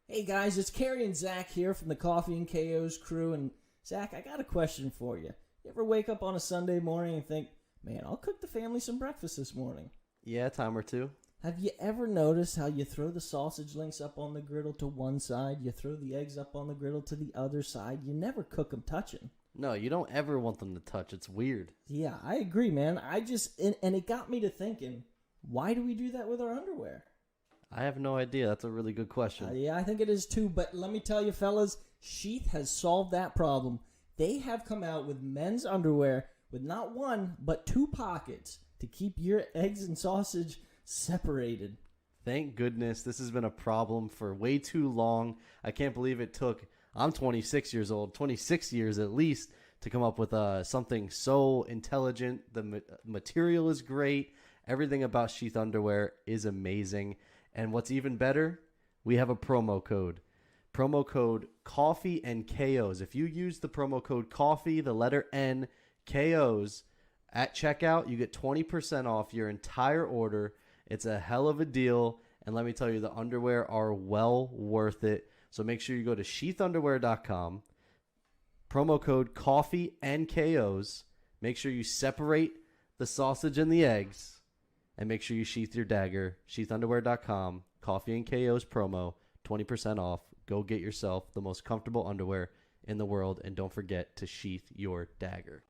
Hey guys, it's Carey and Zack here from the Coffee N KOs crew. And Zack, I got a question for you. You ever wake up on a Sunday morning and think, man, I'll cook the family some breakfast this morning? Yeah, time or two. Have you ever noticed how you throw the sausage links up on the griddle to one side, you throw the eggs up on the griddle to the other side, you never cook them touching? No, you don't ever want them to touch. It's weird. Yeah, I agree, man. And it got me to thinking, why do we do that with our underwear? I have no idea. That's a really good question. Yeah, I think it is too. But let me tell you, fellas, Sheath has solved that problem. They have come out with men's underwear with not one, but two pockets to keep your eggs and sausage separated. Thank goodness. This has been a problem for way too long. I can't believe it took, I'm 26 years old, 26 years at least, to come up with something so intelligent. The material is great. Everything about Sheath underwear is amazing. And what's even better, we have a promo code. Promo code Coffee N KOs. If you use the promo code Coffee, the letter N, KOs, at checkout, you get 20% off your entire order. It's a hell of a deal. And let me tell you, the underwear are well worth it. So make sure you go to sheathunderwear.com. Promo code Coffee N KOs. Make sure you separate the sausage and the eggs. And make sure you sheath your dagger. Sheathunderwear.com. Coffee and KOs promo. 20% off. Go get yourself the most comfortable underwear in the world. And don't forget to sheath your dagger.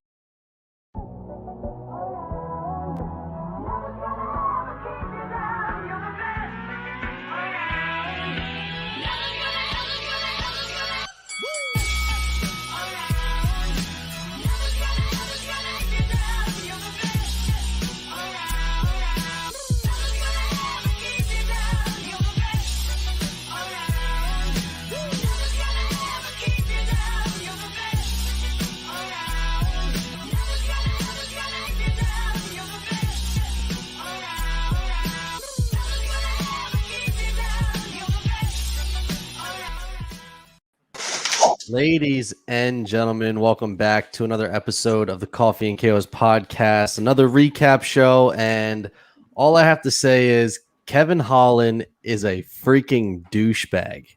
Ladies and gentlemen, welcome back to another episode of the Coffee and KOs podcast, another recap show. And all I have to say is Kevin Holland is a freaking douchebag.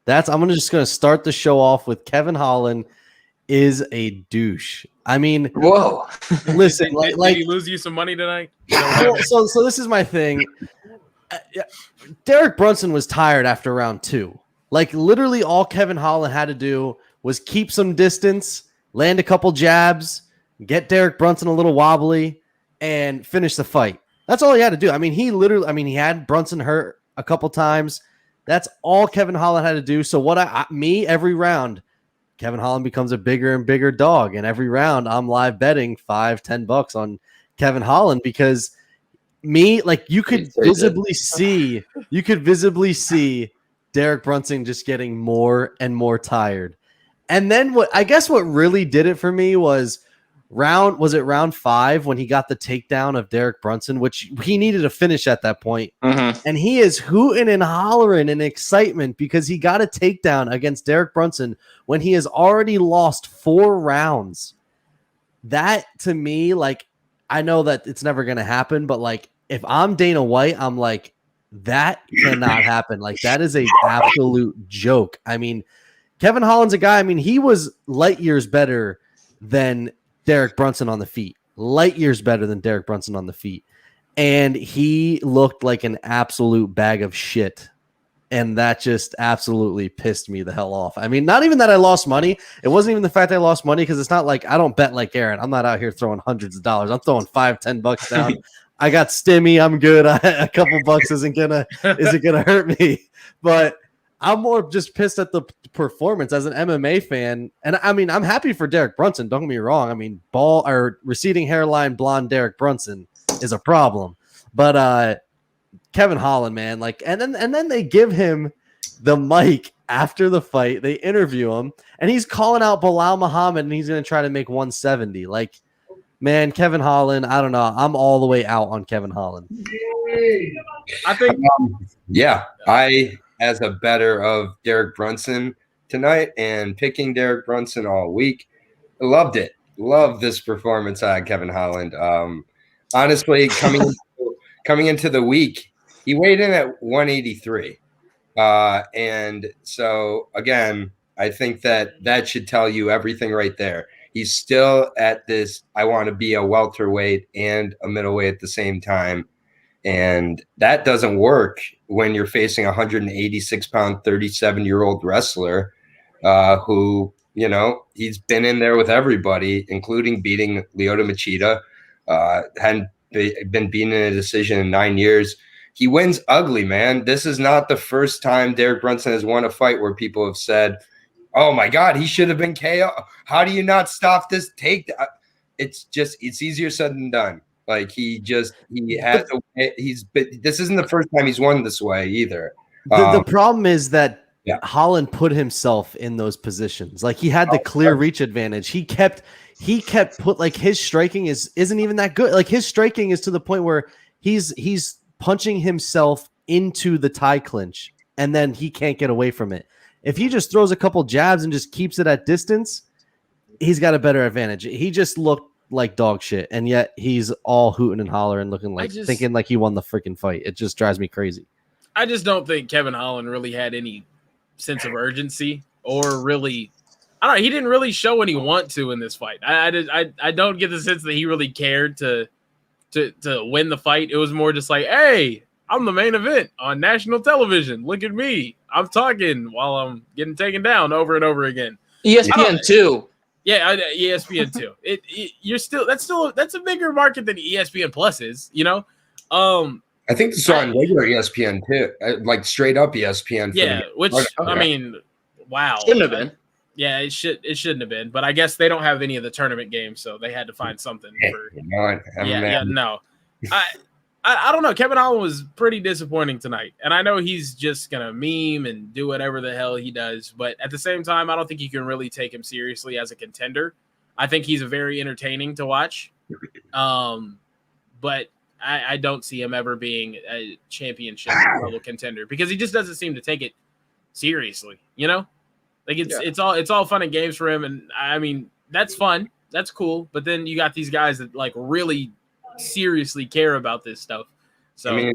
I'm just going to start the show off with Kevin Holland is a douche. I mean, whoa! Listen, did he lose you some money tonight? So this is my thing. Derek Brunson was tired after round 2. Like, literally all Kevin Holland had to do was keep some distance, land a couple jabs, get Derek Brunson a little wobbly, and finish the fight. That's all he had to do. I mean, he had Brunson hurt a couple times. That's all Kevin Holland had to do. So every round, Kevin Holland becomes a bigger and bigger dog. And every round, I'm live betting $5-10 on Kevin Holland because you could visibly see Derek Brunson just getting more and more tired. And then what really did it for me was round 5 when he got the takedown of Derek Brunson, which he needed to finish at that point. Mm-hmm. And he is hooting and hollering in excitement because he got a takedown against Derek Brunson when he has already lost 4 rounds. That to me, I know that it's never going to happen, but if I'm Dana White, I'm like, that cannot happen. That is a absolute joke. I mean, Kevin Holland's a guy. I mean, he was light years better than Derek Brunson on the feet. Light years better than Derek Brunson on the feet. And he looked like an absolute bag of shit. And that just absolutely pissed me the hell off. I mean, not even that I lost money. It wasn't even the fact I lost money because it's not like I don't bet like Aaron. I'm not out here throwing hundreds of dollars. I'm throwing $5-10 down. I got stimmy. I'm good. A couple bucks isn't gonna hurt me. But I'm more just pissed at the performance as an MMA fan. And I mean, I'm happy for Derek Brunson. Don't get me wrong. I mean, receding hairline, blonde Derek Brunson is a problem. But Kevin Holland, man, and then they give him the mic after the fight. They interview him, and he's calling out Bilal Muhammad, and he's gonna try to make 170. Man, Kevin Holland, I don't know. I'm all the way out on Kevin Holland. I think, I, as a better of Derek Brunson tonight and picking Derek Brunson all week, loved it. Love this performance on Kevin Holland. Honestly, coming into the week, he weighed in at 183. And so, again, I think that should tell you everything right there. He's still at this, I want to be a welterweight and a middleweight at the same time. And that doesn't work when you're facing a 186-pound, 37-year-old wrestler who, he's been in there with everybody, including beating Lyoto Machida. Hadn't been beaten in a decision in 9 years. He wins ugly, man. This is not the first time Derek Brunson has won a fight where people have said, oh my God, he should have been KO. How do you not stop this takedown? It's easier said than done. Like this isn't the first time he's won this way either. The problem is that Holland put himself in those positions. Like he had the clear reach advantage. He kept his striking isn't even that good. Like his striking is to the point where he's punching himself into the tie clinch and then he can't get away from it. If he just throws a couple jabs and just keeps it at distance, he's got a better advantage. He just looked like dog shit, and yet he's all hooting and hollering, looking like thinking like he won the freaking fight. It just drives me crazy. I just don't think Kevin Holland really had any sense of urgency or really, I don't know. He didn't really show any want to in this fight. I don't get the sense that he really cared to win the fight. It was more just like, hey, I'm the main event on national television. Look at me. I'm talking while I'm getting taken down over and over again. ESPN 2. Yeah, ESPN 2. That's a bigger market than ESPN Plus is, I think this is on regular ESPN too, like straight up ESPN. I mean, wow. Shouldn't have been. Yeah, it shouldn't have been. But I guess they don't have any of the tournament games, so they had to find something for. No. I don't know. Kevin Holland was pretty disappointing tonight, and I know he's just gonna meme and do whatever the hell he does. But at the same time, I don't think you can really take him seriously as a contender. I think he's very entertaining to watch, but I don't see him ever being a championship level contender because he just doesn't seem to take it seriously. Like it's all fun and games for him, and I mean that's fun, that's cool. But then you got these guys that like really seriously care about this stuff. So I mean,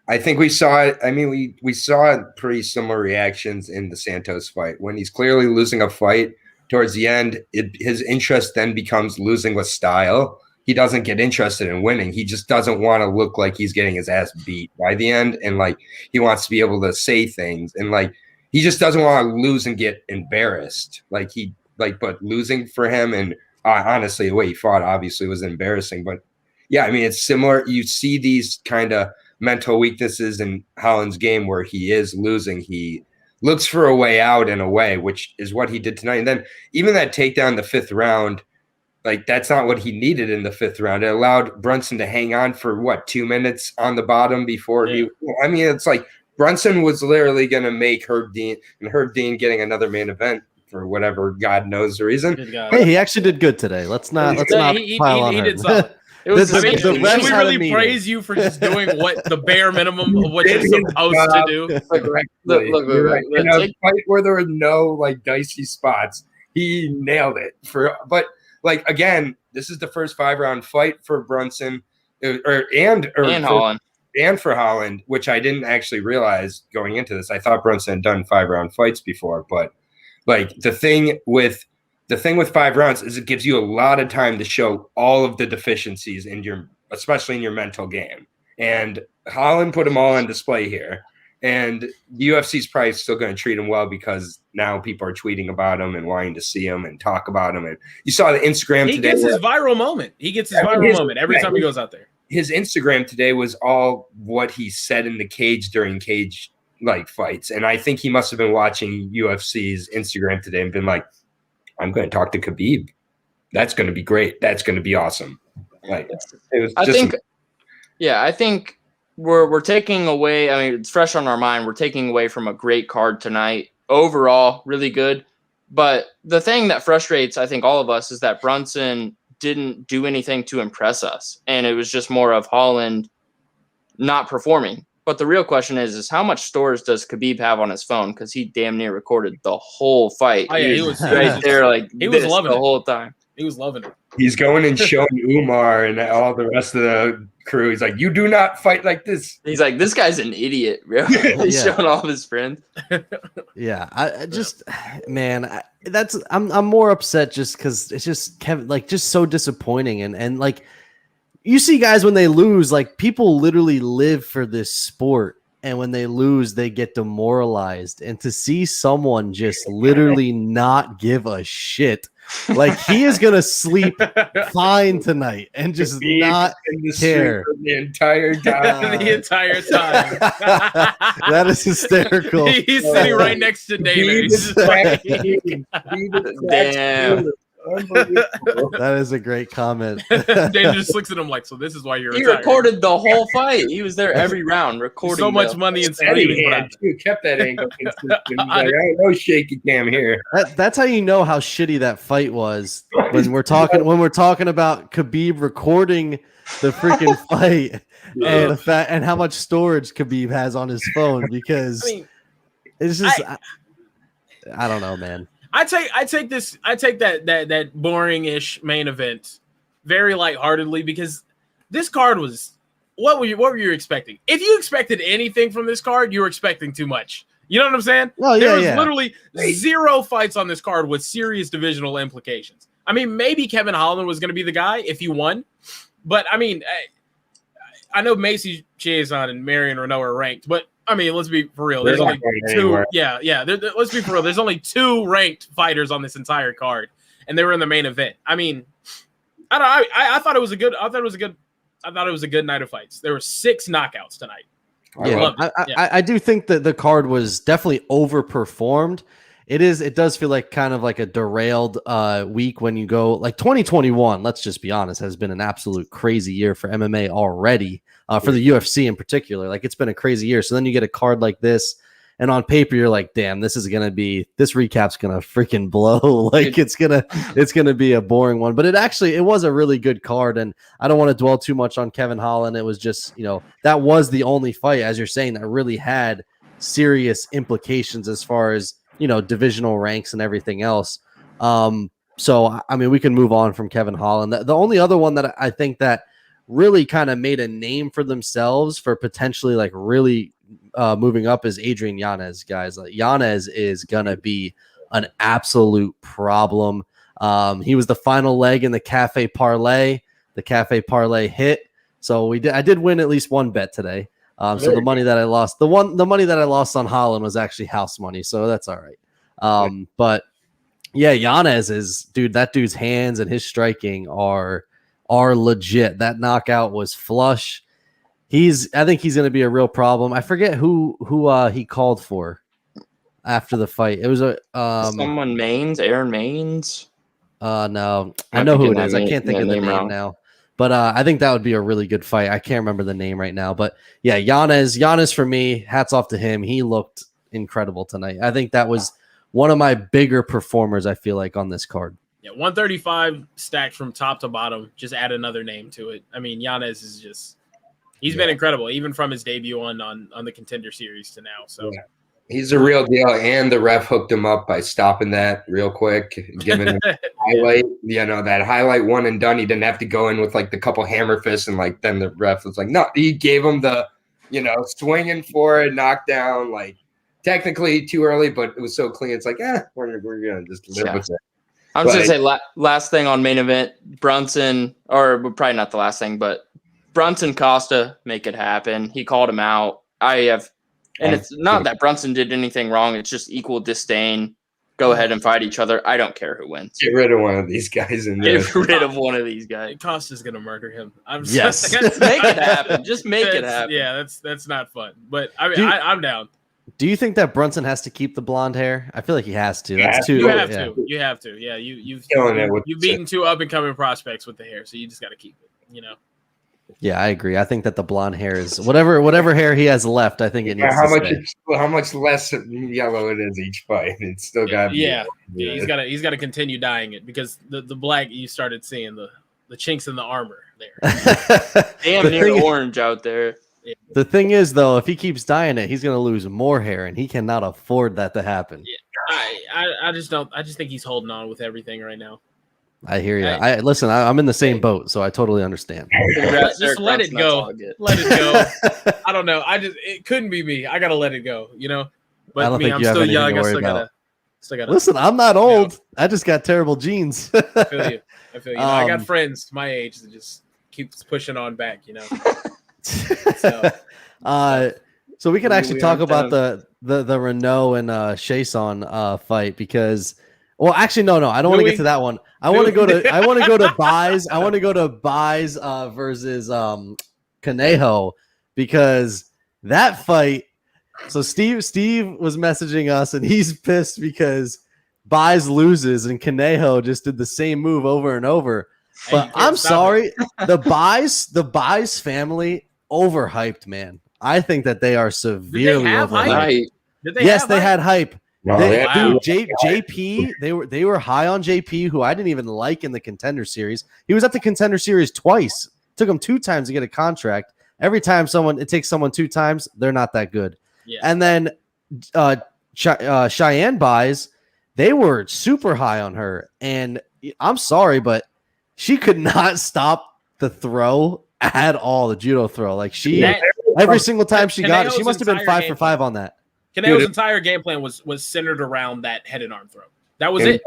I think we saw it. I mean, we saw pretty similar reactions in the Santos fight when he's clearly losing a fight. Towards the end, his interest then becomes losing with style. He doesn't get interested in winning. He just doesn't want to look like he's getting his ass beat by the end, and like he wants to be able to say things, and like he just doesn't want to lose and get embarrassed. But losing for him, and honestly, the way he fought obviously was embarrassing, but. Yeah, I mean, it's similar. You see these kind of mental weaknesses in Holland's game where he is losing. He looks for a way out in a way, which is what he did tonight. And then even that takedown in the fifth round, like that's not what he needed in the fifth round. It allowed Brunson to hang on for 2 minutes on the bottom before I mean, it's like Brunson was literally going to make Herb Dean getting another main event for whatever God knows the reason. Hey, he actually did good today. Let's not pile on he him. did solid. Should we really praise you for just doing what the bare minimum of what you're supposed to do? Look. In a fight where there were no like dicey spots, he nailed it. But again, this is the first 5-round fight for Brunson and Holland. And for Holland, which I didn't actually realize going into this. I thought Brunson had done 5-round fights before, but like the thing with 5 rounds is it gives you a lot of time to show all of the deficiencies especially in your mental game. And Holland put them all on display here. And the UFC is probably still going to treat him well because now people are tweeting about him and wanting to see him and talk about him. And you saw the Instagram today. He gets his viral moment. Every time he goes out there. His Instagram today was all what he said in the cage during cage fights. And I think he must have been watching UFC's Instagram today and been like, I'm going to talk to Khabib. That's going to be great. That's going to be awesome. I think we're taking away. I mean, it's fresh on our mind. We're taking away from a great card tonight. Overall, really good. But the thing that frustrates, I think, all of us is that Brunson didn't do anything to impress us, and it was just more of Holland not performing. But the real question is how much storage does Khabib have on his phone? Because he damn near recorded the whole fight. Oh, yeah, he was right there, he was loving the it whole time. He was loving it. He's going and showing Umar and all the rest of the crew. He's like, "You do not fight like this." He's like, this guy's an idiot, bro. He's showing all of his friends. Yeah, I just, man, I'm more upset just because it's just Kevin, like, just so disappointing, and like, you see guys when they lose, like, people literally live for this sport, and when they lose, they get demoralized, and to see someone just literally not give a shit. Like, he is gonna sleep fine tonight and just not care the entire time. The entire time. That is hysterical. He's sitting right next to David. He's just like, Damn. That is a great comment. David just looks at him like, so this is why you're He retired. recorded the whole fight. He was there every round recording. So much money and Steady screaming. hand, too. Kept that angle consistent. He's like, I ain't no shaky cam here. That's how you know how shitty that fight was when we're talking about Khabib recording the freaking fight and the fact and how much storage Khabib has on his phone, because I mean, it's just I don't know, man. I take that boring-ish main event very lightheartedly, because this card was what were you expecting? If you expected anything from this card, you were expecting too much. You know what I'm saying? Oh, yeah, there was yeah. literally zero fights on this card with serious divisional implications. I mean, maybe Kevin Holland was going to be the guy if he won, but I mean, I know Macy Chiasson and Marion Renault are ranked, but I mean, let's be for real. There's They're only not going two. anywhere. Yeah. Let's be for real. There's only 2 ranked fighters on this entire card, and they were in the main event. I mean, I thought it was a good. I thought it was a good night of fights. There were 6 knockouts tonight. Yeah, I do think that the card was definitely overperformed. It does feel like kind of like a derailed week when you go like 2021. Let's just be honest, has been an absolute crazy year for MMA already. For the UFC in particular, like, it's been a crazy year. So then you get a card like this, and on paper you're like, damn, this recap's gonna freaking blow. Like, it's gonna be a boring one. But it was a really good card, and I don't want to dwell too much on Kevin Holland. It was just, that was the only fight, as you're saying, that really had serious implications as far as, divisional ranks and everything else. So I mean, we can move on from Kevin Holland. The only other one that I think that really kind of made a name for themselves for potentially like really moving up is Adrian Yanez, guys. Like, Yanez is gonna be an absolute problem. He was the final leg in the cafe parlay. The cafe parlay hit, so I did win at least one bet today. So the money that I lost, the money that I lost on Holland was actually house money, so that's all right. But yeah, Yanez that dude's hands and his striking are legit. That knockout was flush. I think he's going to be a real problem. I forget who he called for after the fight. It was someone Aaron Maines. No, I know who it is. I can't think of the name now. But I think that would be a really good fight. I can't remember the name right now. But yeah, Yanez for me, hats off to him. He looked incredible tonight. I think that was one of my bigger performers, I feel like, on this card. Yeah, 135 stacked from top to bottom. Just add another name to it. I mean, Yanez is just he's been incredible, even from his debut on the Contender Series to now. So he's a real deal, and the ref hooked him up by stopping that real quick, giving him a highlight. That highlight one and done. He didn't have to go in with like the couple hammer fists, and like then the ref was like, no, he gave him the swinging for it, knockdown. Like, technically too early, but it was so clean. It's like, we're gonna just live with it. I'm just going to say last thing on main event, Brunson, or probably not the last thing, but Brunson Costa, make it happen. He called him out. And it's not that Brunson did anything wrong. It's just equal disdain. Go ahead and fight each other. I don't care who wins. Get rid of one of these guys. Get rid of one of these guys. Costa's going to murder him. Yes. Make it happen. Just make it happen. Yeah, that's not fun. But I mean, I'm down. Do you think that Brunson has to keep the blonde hair? I feel like he has to. Yeah, That's too. You have to. Yeah, you've beaten 2 up and coming prospects with the hair, so you just got to keep it. Yeah, I agree. I think that the blonde hair is whatever hair he has left. I think it needs to stay. How much less yellow it is each fight? It's still got to be. Yeah, he's got to continue dyeing it, because the black, you started seeing the chinks in the armor there. Damn near orange out there. The thing is, though, if he keeps dyeing it, he's going to lose more hair, and he cannot afford that to happen. Yeah, I just think he's holding on with everything right now. I hear you. Listen. I'm in the same boat, so I totally understand. Congrats, Just Derek let it Brunson, that's all go. I get. Let it go. I don't know. It couldn't be me. I gotta let it go. But I don't think I'm you have still anything young. to I worry still about. gotta. Listen, I'm not old. I just got terrible genes. I feel you. I got Um, friends my age that just keeps pushing on back. So, So we can actually We talk aren't about them. the Renault and Chayson fight because, well, actually no, I don't want to get to that one. I want to go to Buys. I want to go to Buys versus Conejo because that fight. So Steve was messaging us and he's pissed because Buys loses and Conejo just did the same move over and over. But I'm sorry, the Buys family overhyped, man. I think that they are severely have overhyped. Right. Yes, they had hype. No, Wow. JP, they were high on JP, who I didn't even like in the Contender Series. He was at the Contender Series twice. Took him 2 times to get a contract. Every time it takes someone 2 times, they're not that good. Yeah. And then Cheyenne Buys, they were super high on her. And I'm sorry, but she could not stop the throw at all, the judo throw. Like every single time she got it, she must have been 5 for 5 on that. Conejo's entire game plan was centered around that head and arm throw. That was it.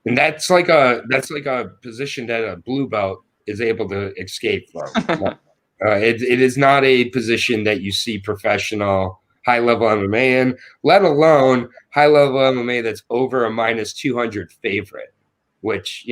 And that's like a position that a blue belt is able to escape from. It is not a position that you see professional high level MMA in, let alone high level MMA that's over a -200 favorite. Which,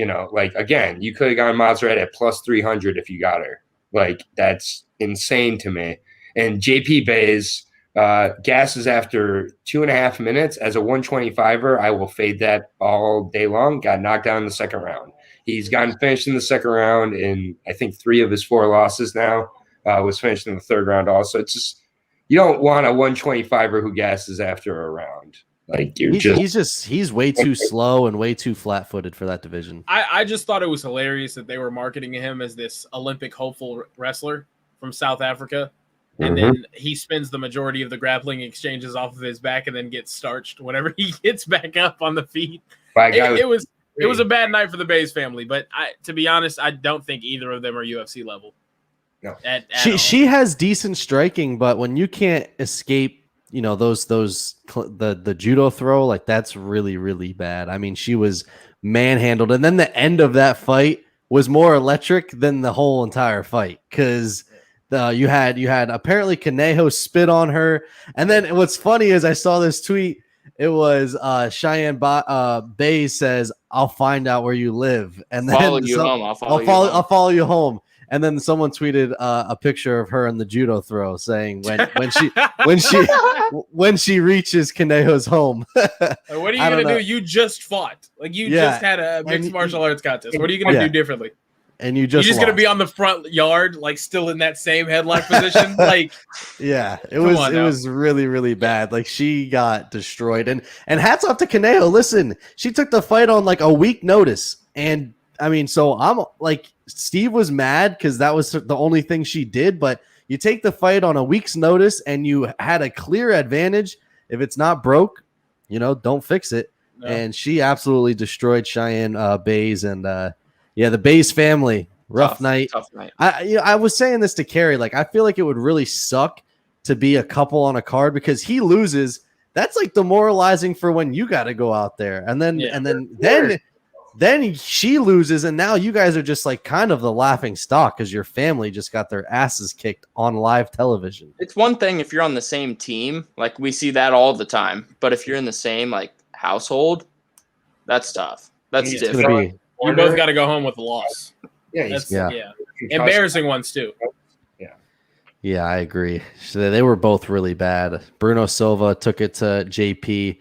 again, you could have gone Montserrat at +300 if you got her. Like, that's insane to me. And JP Bays gasses after 2.5 minutes. As a 125er, I will fade that all day long. Got knocked down in the second round. He's gotten finished in the second round in, I think, 3 of his 4 losses now. Was finished in the third round also. It's just, you don't want a 125er who gasses after a round. Like He's way too slow and way too flat-footed for that division. I just thought it was hilarious that they were marketing him as this Olympic hopeful wrestler from South Africa, and then he spends the majority of the grappling exchanges off of his back and then gets starched whenever he gets back up on the feet. It was a bad night for the Bays family, but to be honest, I don't think either of them are UFC level. No. She has decent striking, but when you can't escape, the judo throw, like that's really, really bad. I mean, she was manhandled, and then the end of that fight was more electric than the whole entire fight because you had apparently Conejo spit on her, and then what's funny is I saw this tweet. It was Cheyenne Bays says, "I'll find out where you live," and then I'll follow you home. And then someone tweeted a picture of her in the judo throw, saying when she reaches Conejo's home. What are you gonna do? You just fought, like you just had a mixed martial arts contest. What are you gonna do differently? And you're just gonna be on the front yard, like still in that same headlock position. Like, yeah, it was really, really bad. Like she got destroyed. And hats off to Conejo. Listen, she took the fight on like a week notice, and I mean, so I'm like, Steve was mad because that was the only thing she did, but you take the fight on a week's notice and you had a clear advantage. If it's not broke, don't fix it. No. And she absolutely destroyed Cheyenne Bays and the Bays family. Tough night. I was saying this to Carey, like I feel like it would really suck to be a couple on a card because he loses. That's like demoralizing for when you got to go out there, and then she loses, and now you guys are just like kind of the laughing stock because your family just got their asses kicked on live television. It's one thing if you're on the same team, like we see that all the time. But if you're in the same like household, that's tough. That's different. You both got to go home with a loss. Yeah, embarrassing ones too. Yeah, I agree. So they were both really bad. Bruno Silva took it to JP.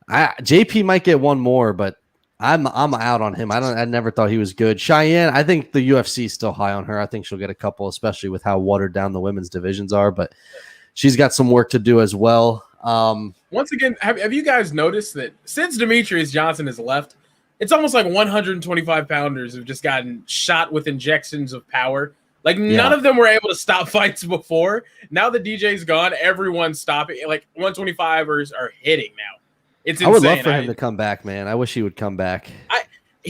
JP might get one more, but I'm out on him. I never thought he was good. Cheyenne, I think the UFC is still high on her. I think she'll get a couple, especially with how watered down the women's divisions are. But she's got some work to do as well. Once again, have you guys noticed that since Demetrius Johnson has left, it's almost like 125 pounders have just gotten shot with injections of power. Like none of them were able to stop fights before. Now the DJ's gone, everyone's stopping. Like 125ers are hitting now. It's insane. I would love for him to come back, man. I wish he would come back.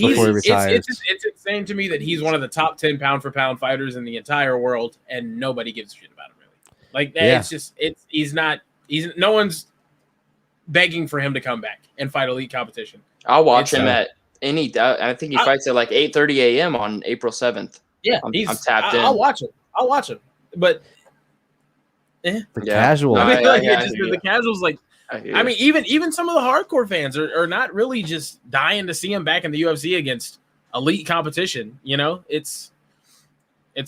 before he retires. It's insane to me that he's one of the top 10 pound for pound fighters in the entire world, and nobody gives a shit about him. Really, like that. Yeah. No one's begging for him to come back and fight elite competition. I'll watch him at any. I think he fights at like 8:30 a.m. on April 7th. Yeah, I'm tapped in. I'll watch him. But casual. I mean, the casuals, like, I mean, even some of the hardcore fans are not really just dying to see him back in the UFC against elite competition. You know, it's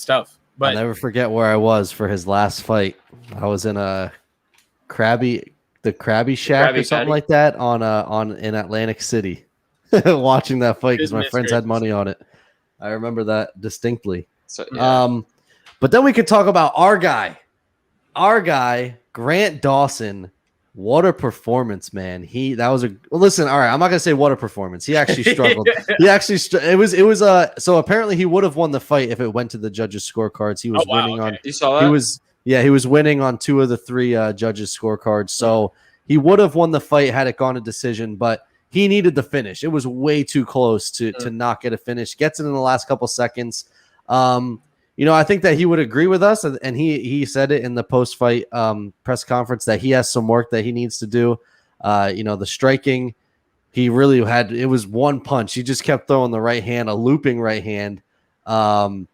tough. But I'll never forget where I was for his last fight. I was in the Krabby Shack or something like that in Atlantic City, watching that fight because my friends had money on it. I remember that distinctly. So, yeah. But then we could talk about our guy, Grant Dawson. What a performance, man! Listen. All right, I'm not gonna say what a performance. He actually struggled. So apparently he would have won the fight if it went to the judges' scorecards. He was winning on. You saw that? He was winning on 2 of the 3 judges' scorecards. So he would have won the fight had it gone to decision, but he needed the finish. It was way too close to not get a finish. Gets it in the last couple seconds. I think that he would agree with us, and he said it in the post-fight press conference that he has some work that he needs to do. The striking, he really had – it was one punch. He just kept throwing the right hand, a looping right hand. Then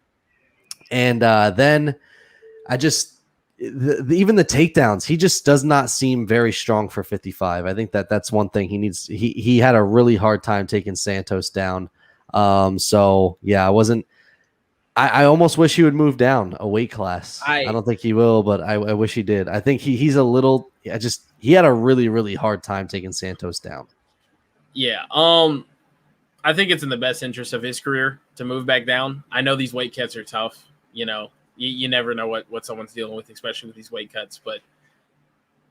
I just – even the takedowns, he just does not seem very strong for 55. I think that's one thing he needs. He had a really hard time taking Santos down. So yeah, I almost wish he would move down a weight class. I don't think he will, but I wish he did. I think he had a really, really hard time taking Santos down. Yeah. I think it's in the best interest of his career to move back down. I know these weight cuts are tough, You never know what someone's dealing with, especially with these weight cuts. But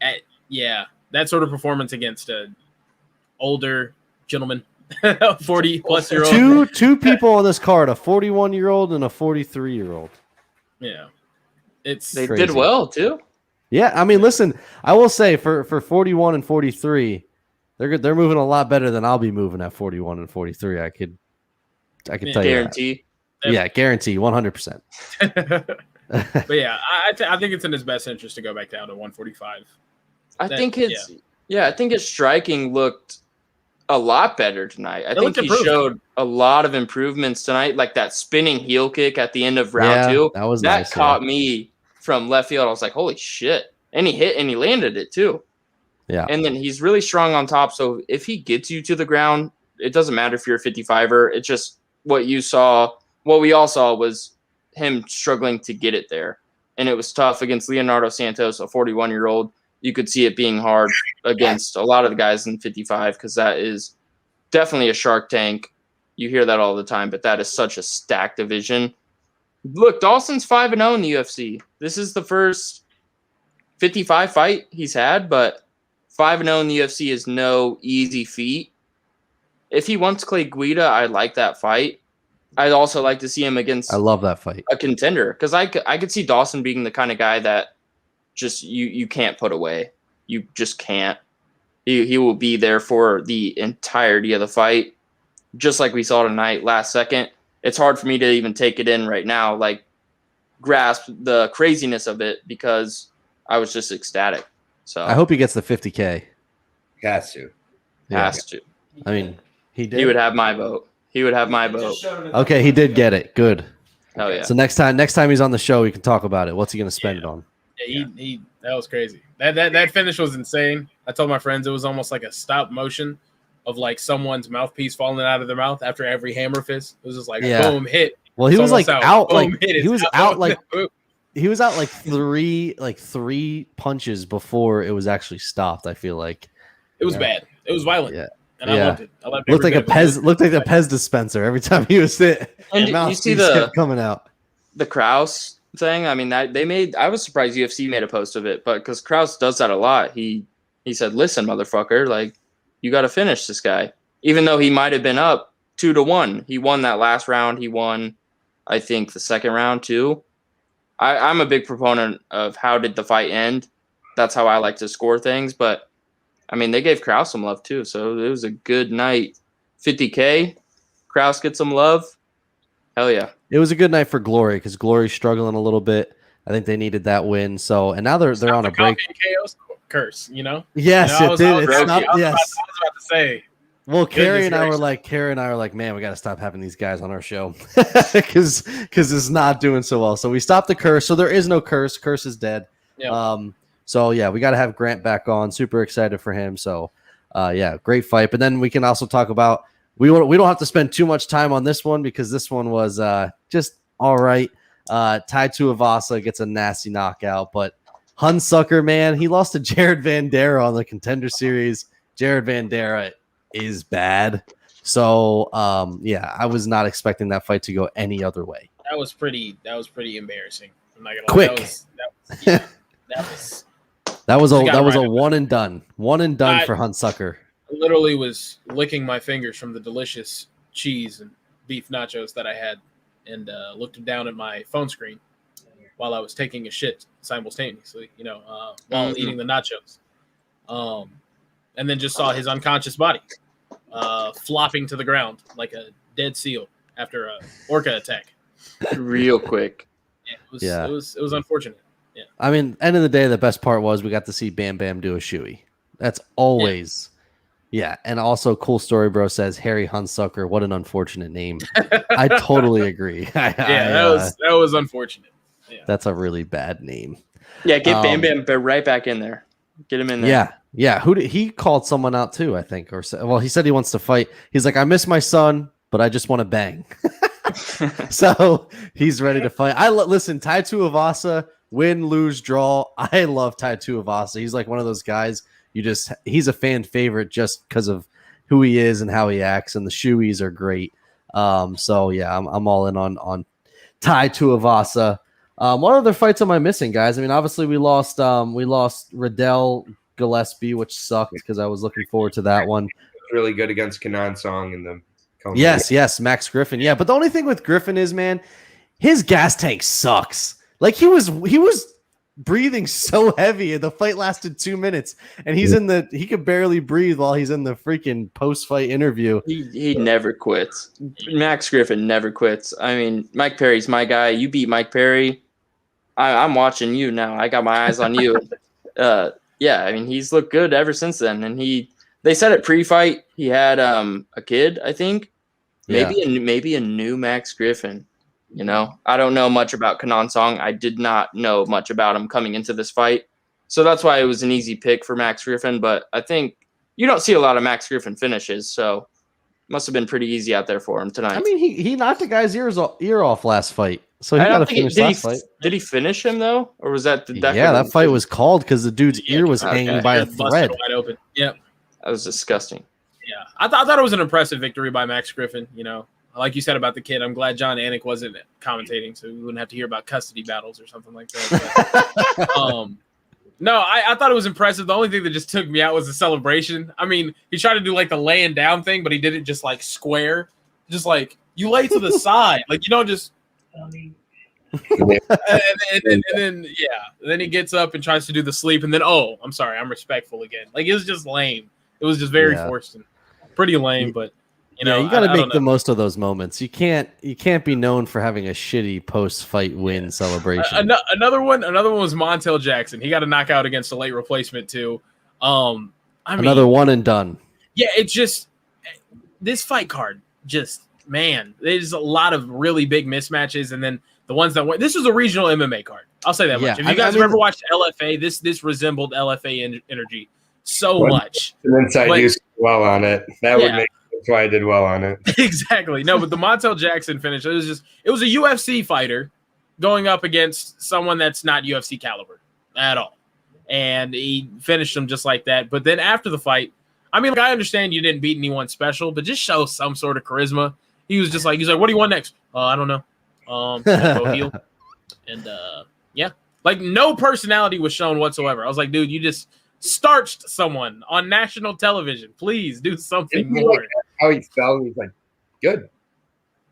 that sort of performance against a older gentleman, 40-plus-year-old. Two people on this card, a 41-year-old and a 43-year-old. Yeah, they crazy. Did well too. Yeah, I mean, listen, I will say for 41 and 43, they're moving a lot better than I'll be moving at 41 and 43. I could tell you guarantee. Yeah, guarantee 100%. But yeah, I think it's in his best interest to go back down to 145. I think his striking looked a lot better tonight. I think he showed a lot of improvements tonight, like that spinning heel kick at the end of round 2. That nice, caught me from left field. I was like, holy shit. And he hit and he landed it too. Yeah. And then he's really strong on top. So if he gets you to the ground, it doesn't matter if you're a 55er. It's just what you saw. What we all saw was him struggling to get it there. And it was tough against Leonardo Santos, a 41-year-old. You could see it being hard against a lot of the guys in 55 because that is definitely a shark tank. You hear that all the time, but that is such a stacked division. Look, Dawson's 5-0 in the UFC. This is the first 55 fight he's had, but 5-0 in the UFC is no easy feat. If he wants Clay Guida, I like that fight. I'd also like to see him against I love that fight. A contender because I could see Dawson being the kind of guy that just you can't put away. You just can't. He will be there for the entirety of the fight, just like we saw tonight. Last second, it's hard for me to even take it in right now, like grasp the craziness of it because I was just ecstatic. So I hope he gets the 50K. Has to. Has to. I mean, he did. He would have my vote. He would have my vote. Okay, he did get it. Good. Hell yeah. So next time he's on the show, we can talk about it. What's he going to spend it on? Yeah, he that was crazy. That finish was insane. I told my friends it was almost like a stop motion of like someone's mouthpiece falling out of their mouth after every hammer fist. It was just like boom, hit. Well, he was like out, boom, like hit, he was out like boom. He was out like three punches before it was actually stopped. I feel like it was bad. It was violent. Yeah. And I loved it. Looked like a Pez dispenser every time he was hit. And you see the coming out. The Krause thing. I mean, I was surprised UFC made a post of it, but because Krause does that a lot, he said, "Listen, motherfucker, like you got to finish this guy, even though he might have been up 2-1. He won that last round. He won, I think, the second round too. I'm a big proponent of how did the fight end. That's how I like to score things, but." I mean, they gave Krause some love too, so it was a good night. 50K, Kraus get some love. Hell yeah. It was a good night for Glory because Glory's struggling a little bit. I think they needed that win. So, and now they're on a break. Coffee N KOs curse, you know? Yes, You know, it did. I It's not. was Yes. about to say. Well, Carey and I gracious. were like, man, we got to stop having these guys on our show because it's not doing so well. So we stopped the curse. So there is no curse. Curse is dead. Yeah. So yeah, we got to have Grant back on. Super excited for him. So yeah, great fight. But then we can also talk about we don't have to spend too much time on this one because this one was just all right. Tai Tuivasa gets a nasty knockout, but Hunsucker, man, he lost to Jared Vandera on the Contender Series. Jared Vandera is bad. So yeah, I was not expecting that fight to go any other way. That was pretty embarrassing. I'm not gonna Quick. lie. That was a one and done. One and done for Hunsucker. I literally was licking my fingers from the delicious cheese and beef nachos that I had, and looked down at my phone screen while I was taking a shit simultaneously, while eating the nachos. And then just saw his unconscious body flopping to the ground like a dead seal after a orca attack. Real quick. Yeah, it was unfortunate. Yeah. I mean, end of the day, the best part was we got to see Bam Bam do a shoey. That's always, yeah. And also, cool story, bro says Harry Hunsucker. What an unfortunate name. I totally agree. That was unfortunate. Yeah. That's a really bad name. Yeah, get Bam Bam right back in there. Get him in there. Yeah. He called someone out too, I think, he said he wants to fight. He's like, I miss my son, but I just want to bang. So he's ready to fight. Listen, Tai Tuivasa, win, lose, draw. I love Tai Tuivasa. He's like one of those guys he's a fan favorite just because of who he is and how he acts, and the shoeies are great. So yeah, I'm all in on Tai Tuivasa. What other fights am I missing, guys? I mean, obviously we lost Riddell Gillespie, which sucked because I was looking forward to that one. Really good against Kenan Song in the Yes, Max Griffin. Yeah, but the only thing with Griffin is, man, his gas tank sucks. Like he was breathing so heavy, and the fight lasted 2 minutes, and he could barely breathe while he's in the freaking post-fight interview. He never quits. Max Griffin never quits. I mean, Mike Perry's my guy. You beat Mike Perry. I'm watching you now. I got my eyes on you. Yeah, I mean, he's looked good ever since then, and they said it pre-fight he had a kid, I think. Maybe a new Max Griffin. I don't know much about Kenan Song. I did not know much about him coming into this fight. So that's why it was an easy pick for Max Griffin. But I think you don't see a lot of Max Griffin finishes. So it must have been pretty easy out there for him tonight. I mean, he knocked the guy's ear off last fight. So he got to finish last fight. Did he finish him, though? Or was that that fight was called because the dude's ear was hanging by a thread. Wide open. Yep. That was disgusting. Yeah. I thought it was an impressive victory by Max Griffin, Like you said about the kid, I'm glad John Anik wasn't commentating, so we wouldn't have to hear about custody battles or something like that. But, no, I thought it was impressive. The only thing that just took me out was the celebration. I mean, he tried to do like the laying down thing, but he did it just like square. Just like you lay to the side. Like you don't just and then he gets up and tries to do the sleep, and then I'm sorry, I'm respectful again. Like it was just lame. It was just very forced and pretty lame, but you got to make the most of those moments. You can't be known for having a shitty post-fight win celebration. Another one was Montel Jackson. He got a knockout against a late replacement too. Another one and done. Yeah, it's just this fight card. Just man, there's a lot of really big mismatches, and then the ones that went. This was a regional MMA card. I'll say that much. If you guys have ever watched LFA, this resembled LFA energy so much. And then I do well on it. That would make. That's why I did well on it. Exactly. No, but the Montel Jackson finish, it was a UFC fighter going up against someone that's not UFC caliber at all. And he finished him just like that. But then after the fight, I mean, I understand you didn't beat anyone special, but just show some sort of charisma. He was just like, what do you want next? I don't know. Go heel. And like no personality was shown whatsoever. I was like, dude, you just starched someone on national television. Please do something more. Like how he felt, he's like, good.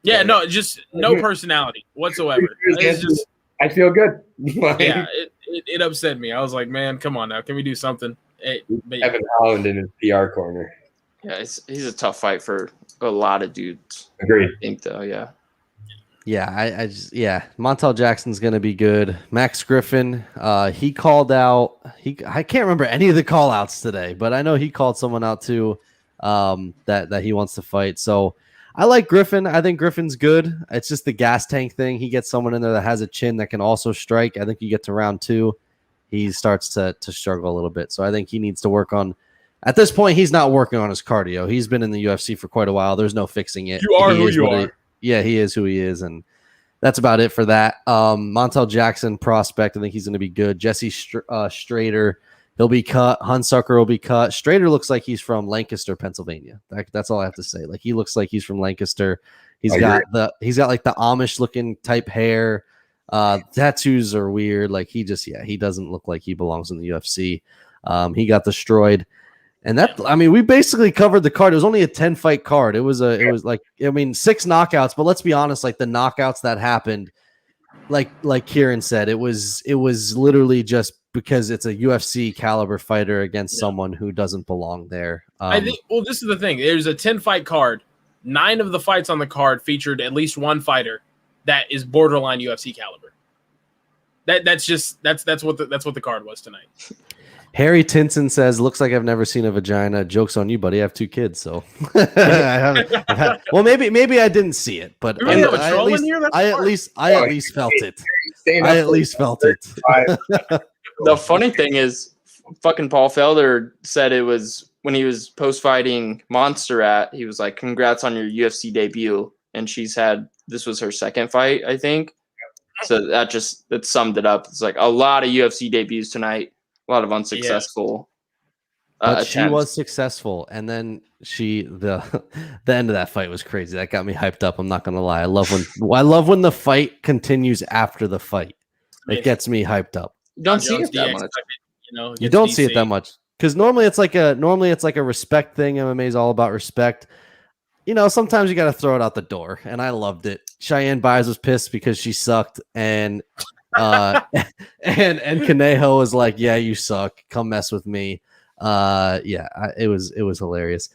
Yeah, no, just no personality whatsoever. It's just, I feel good. Yeah, it upset me. I was like, man, come on now. Can we do something? Kevin Holland in his PR corner. Yeah, he's a tough fight for a lot of dudes. Agreed. I think though, yeah. Yeah, Montel Jackson's gonna be good. Max Griffin, he called out. I can't remember any of the call outs today, but I know he called someone out too. That he wants to fight. So I like Griffin. I think Griffin's good. It's just the gas tank thing. He gets someone in there that has a chin that can also strike. I think you get to round 2, he starts to struggle a little bit. So I think he needs to work on. At this point, he's not working on his cardio. He's been in the UFC for quite a while. There's no fixing it. You are who you are. Yeah, he is who he is, and that's about it for that. Montel Jackson prospect, I think he's going to be good. Jesse Strader, he'll be cut. Hunsucker will be cut. Strader looks like he's from Lancaster, Pennsylvania. That's all I have to say. Like, he looks like he's from Lancaster. He's got like the Amish looking type hair. Tattoos are weird. Like, he doesn't look like he belongs in the UFC. He got destroyed. And we basically covered the card. It was only a 10-fight card. It was 6 knockouts, but let's be honest, like the knockouts that happened, like Kieran said, it was literally just because it's a UFC caliber fighter against someone who doesn't belong there. I think, this is the thing. There's a 10-fight card. 9 of the fights on the card featured at least one fighter that is borderline UFC caliber. That's what the card was tonight. Harry Tinson says, "Looks like I've never seen a vagina." Joke's on you, buddy. I have 2 kids, so I haven't. Well, maybe I didn't see it, but I at least felt it. I at least felt it. The funny thing is, fucking Paul Felder said it was when he was post-fighting Montserrat. He was like, "Congrats on your UFC debut," and this was her second fight, I think. So that summed it up. It's like a lot of UFC debuts tonight. A lot of unsuccessful but she was successful, and then the end of that fight was crazy. That got me hyped up. I'm not gonna lie. I love when the fight continues after the fight. It gets me hyped up. You don't see it that much. You don't see it that much because normally it's like a respect thing. MMA is all about respect. Sometimes you got to throw it out the door, and I loved it. Cheyenne Byers was pissed because she sucked, and Conejo was like, "Yeah, you suck. Come mess with me." It was hilarious.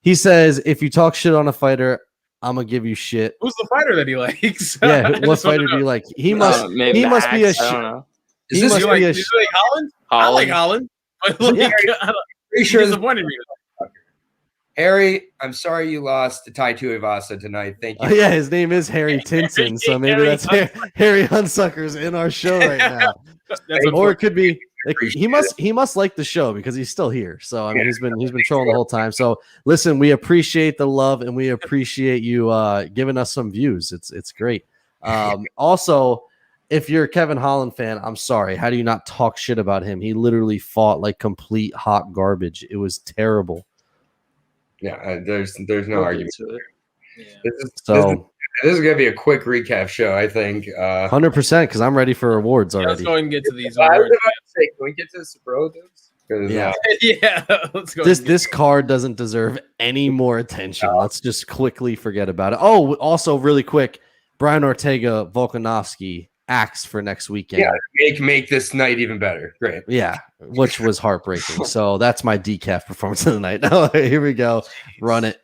He says, "If you talk shit on a fighter, I'm gonna give you shit." Who's the fighter that he likes? Yeah, what fighter do you like? He must be a shit. Is this like Holland? I like Holland. Pretty sure disappointed me. Harry, I'm sorry you lost to Tuivasa tonight. Thank you. Yeah, his name is Harry Tinson, so maybe that's Harry Hunsucker's in our show right now. Or it could be he must like the show because he's still here. So he's been trolling the whole time. So listen, we appreciate the love and we appreciate you giving us some views. It's great. Also, if you're a Kevin Holland fan, I'm sorry. How do you not talk shit about him? He literally fought like complete hot garbage. It was terrible. Yeah, there's no argument to it. Yeah. This is gonna be a quick recap show, I think. 100% because I'm ready for awards already. Let's go and get to these. I was about to say, can we get to the superlatives? Yeah, let's go. This card doesn't deserve any more attention. Let's just quickly forget about it. Oh, also really quick, Brian Ortega, Volkanovski, axe for next weekend. Yeah, make this night even better. Great. Yeah, which was heartbreaking. So that's my decaf performance of the night. Now here we go. Run it.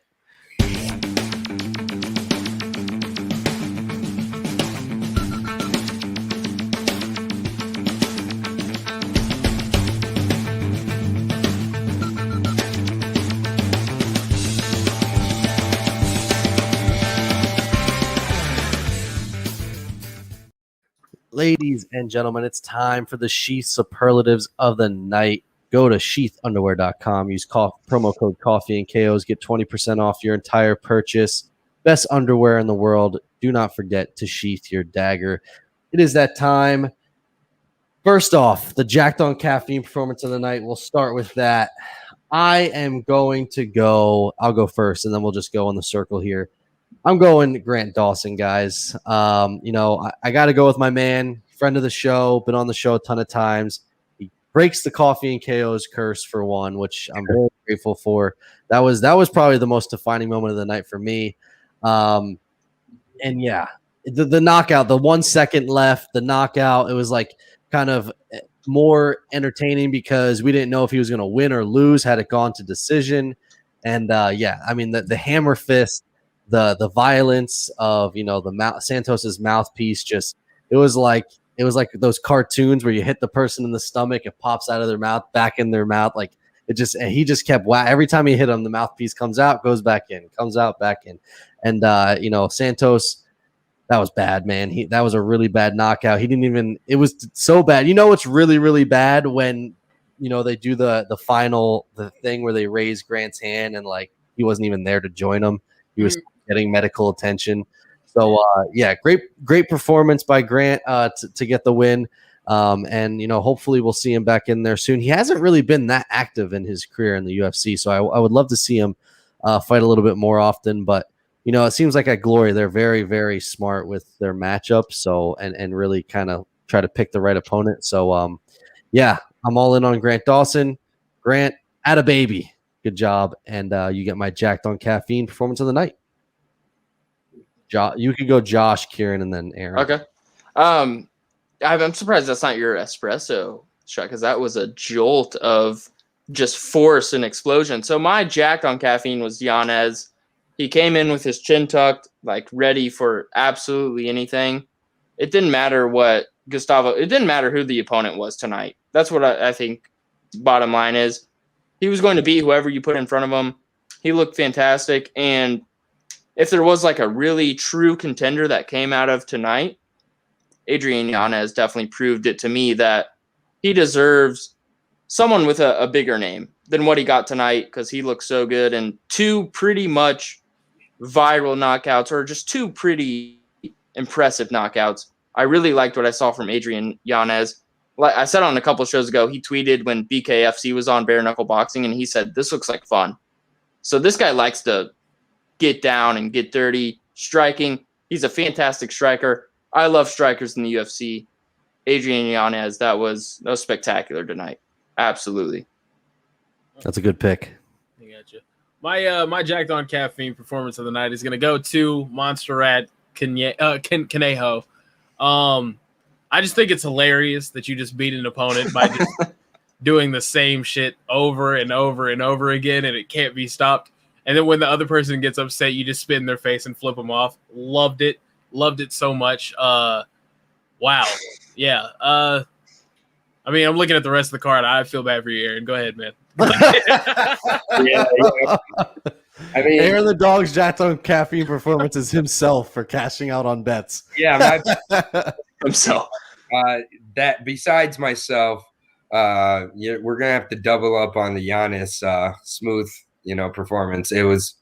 Ladies and gentlemen, it's time for the Sheath superlatives of the night. Go to sheathunderwear.com. Use promo code Coffee N KOs. Get 20% off your entire purchase. Best underwear in the world. Do not forget to sheath your dagger. It is that time. First off, the Jacked on Caffeine performance of the night. We'll start with that. I am going to go. I'll go first, and then we'll just go in the circle here. I'm going Grant Dawson, guys. I got to go with my man, friend of the show, been on the show a ton of times. He breaks the Coffee N KOs curse for one, which I'm very grateful for. That was probably the most defining moment of the night for me. And yeah, the knockout, the 1 second left, the knockout, it was like kind of more entertaining because we didn't know if he was going to win or lose had it gone to decision. And yeah, I mean the hammer fist, the violence of Santos's mouthpiece, just it was like those cartoons where you hit the person in the stomach, it pops out of their mouth, back in their mouth, like it just, and he just kept every time he hit him, the mouthpiece comes out, goes back in, comes out, back in. And Santos, that was bad, man. That was a really bad knockout. It was so bad. It's really, really bad when they do the final thing where they raise Grant's hand and like he wasn't even there to join him. He was getting medical attention. So yeah, great performance by Grant to get the win. And hopefully we'll see him back in there soon. He hasn't really been that active in his career in the UFC, so I would love to see him fight a little bit more often. But it seems like at Glory they're very, very smart with their matchups. So and really kind of try to pick the right opponent. So yeah, I'm all in on Grant Dawson. Grant, atta baby, good job, and you get my jacked on caffeine performance of the night. You can go Josh, Kieran, and then Aaron. Okay. I'm surprised that's not your espresso shot, because that was a jolt of just force and explosion. So my jacked on caffeine was Yanez. He came in with his chin tucked, like ready for absolutely anything. It didn't matter what Gustavo, it didn't matter who the opponent was tonight. That's what I think bottom line is. He was going to beat whoever you put in front of him. He looked fantastic. And if there was like a really true contender that came out of tonight, Adrian Yanez definitely proved it to me that he deserves someone with a bigger name than what he got tonight, because he looked so good. And two pretty much viral knockouts, or just two pretty impressive knockouts. I really liked what I saw from Adrian Yanez. Like I said on a couple of shows ago, he tweeted when BKFC was on bare knuckle boxing, and he said, "This looks like fun." So this guy likes to get down and get dirty, striking. He's a fantastic striker. I love strikers in the UFC. Adrian Yanez, that was spectacular tonight. Absolutely. That's a good pick. I gotcha. My jacked on caffeine performance of the night is going to go to Montserrat Conejo. I just think it's hilarious that you just beat an opponent by just doing the same shit over and over and over again, and it can't be stopped. And then when the other person gets upset, you just spit in their face and flip them off. Loved it so much. Wow. Yeah. I mean, I'm looking at the rest of the card. I feel bad for you, Aaron. Go ahead, man. Yeah. I mean, Aaron the dog's jacked on caffeine performance is himself for cashing out on bets. Yeah, Himself. That besides myself, we're gonna have to double up on the Yanez smooth, performance. It was,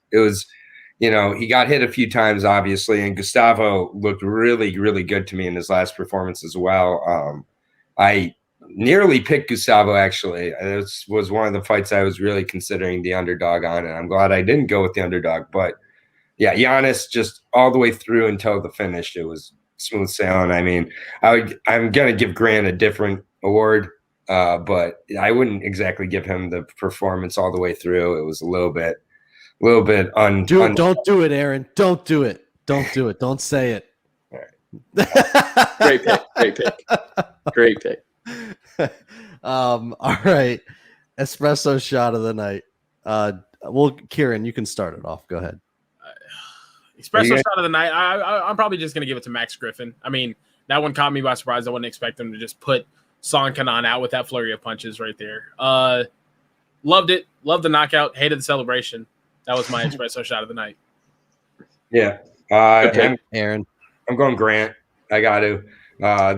he got hit a few times, obviously, and Gustavo looked really, really good to me in his last performance as well. I nearly picked Gustavo, actually. This was one of the fights I was really considering the underdog on, and I'm glad I didn't go with the underdog. But yeah, Yanez just all the way through until the finish, it was smooth sailing. I mean, I'm gonna give Grant a different award, but I wouldn't exactly give him the performance all the way through. It was a little bit Don't do it, Aaron. Don't do it. Don't do it. Don't say it. All right. Great pick. All right. Espresso shot of the night. Kieran, you can start it off. Go ahead. Espresso shot of the night. I'm probably just going to give it to Max Griffin. I mean, that one caught me by surprise. I wouldn't expect him to just put Song Kenan out with that flurry of punches right there. Loved it. Loved the knockout. Hated the celebration. That was my espresso shot of the night. Yeah. Aaron. I'm going Grant. I got to.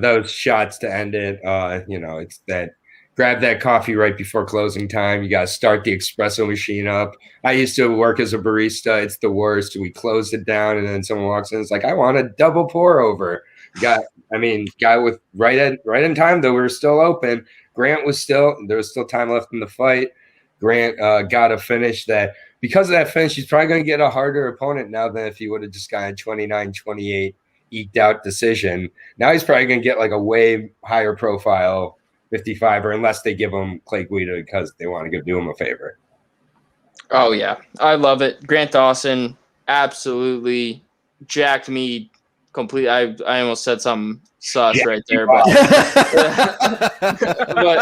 Those shots to end it, it's that grab that coffee right before closing time. You got to start the espresso machine up. I used to work as a barista. It's the worst. We closed it down, and then someone walks in. It's like, I want a double pour over. Guy with right in time, though. We were still open. There was still time left in the fight. Grant got a finish that, because of that finish, he's probably going to get a harder opponent now than if he would have just gotten 29-28 eked out decision. Now he's probably going to get like a way higher profile 55er, unless they give him Clay Guida because they want to do him a favor. Oh, yeah. I love it. Grant Dawson absolutely jacked me completely. I almost said something sus right there. But